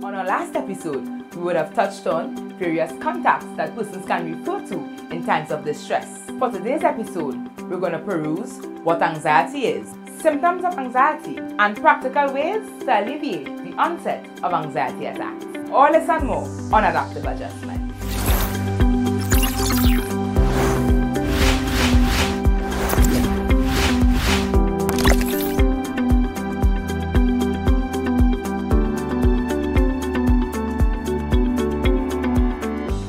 On our last episode, we would have touched on various contacts that persons can refer to in times of distress. For today's episode, we're going to peruse what anxiety is, symptoms of anxiety, and practical ways to alleviate the onset of anxiety attacks. All this and more on adaptive adjustment.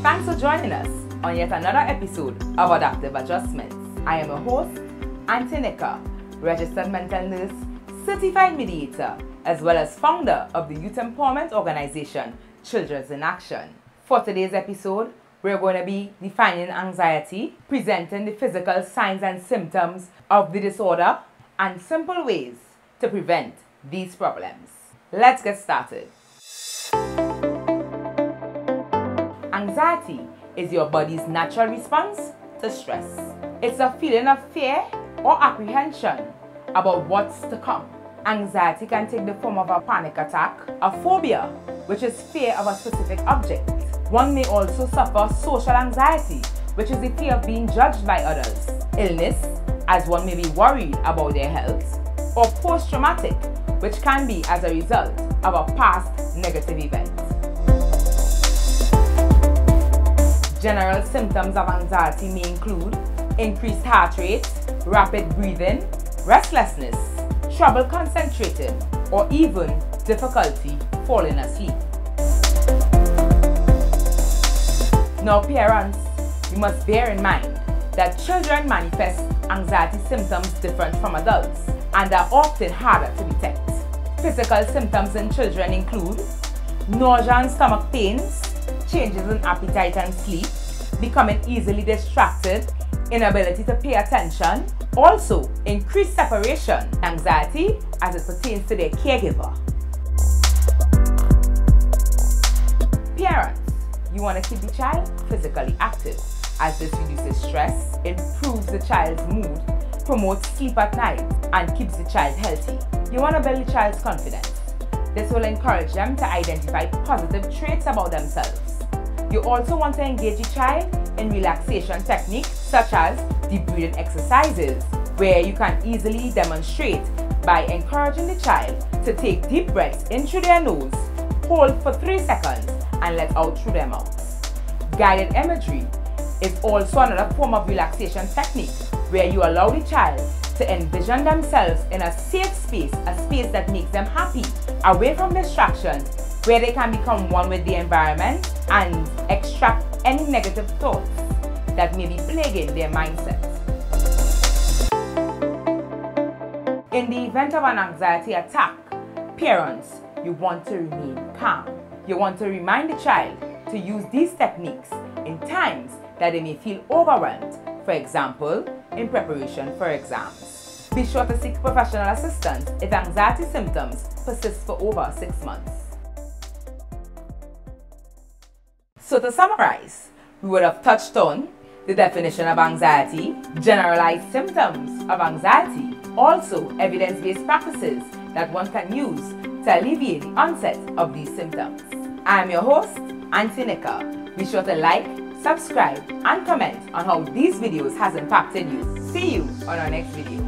Thanks for joining us on yet another episode of Adaptive Adjustments. I am a host, Aunty Nika, registered mental nurse, certified mediator, as well as founder of the youth empowerment organization Children in Action. For today's episode, we're going to be defining anxiety, presenting the physical signs and symptoms of the disorder, and simple ways to prevent these problems. Let's get started. Anxiety is your body's natural response to stress. It's a feeling of fear or apprehension about what's to come. Anxiety can take the form of a panic attack, a phobia, which is fear of a specific object. One may also suffer social anxiety, which is the fear of being judged by others. Illness, as one may be worried about their health. Or post-traumatic, which can be as a result of a past negative event. General symptoms of anxiety may include increased heart rate, rapid breathing, restlessness, trouble concentrating, or even difficulty falling asleep. Now parents, you must bear in mind that children manifest anxiety symptoms different from adults and are often harder to detect. Physical symptoms in children include nausea and stomach pains, changes in appetite and sleep, becoming easily distracted, inability to pay attention, also increased separation, anxiety as it pertains to their caregiver. Parents, you want to keep the child physically active as this reduces stress, improves the child's mood, promotes sleep at night, and keeps the child healthy. You want to build the child's confidence. This will encourage them to identify positive traits about themselves. You also want to engage the child in relaxation techniques such as deep breathing exercises, where you can easily demonstrate by encouraging the child to take deep breaths in through their nose, hold for 3 seconds, and let out through their mouth. Guided imagery is also another form of relaxation technique where you allow the child to envision themselves in a safe space, a space that makes them happy, away from distractions, where they can become one with the environment and extract any negative thoughts that may be plaguing their mindset. In the event of an anxiety attack, parents, you want to remain calm. You want to remind the child to use these techniques in times that they may feel overwhelmed, for example, in preparation for exams. Be sure to seek professional assistance if anxiety symptoms persist for over 6 months. So to summarize, we would have touched on the definition of anxiety, generalized symptoms of anxiety, also evidence-based practices that one can use to alleviate the onset of these symptoms. I am your host, Aunty Nika. Be sure to like, subscribe, and comment on how these videos has impacted you. See you on our next video.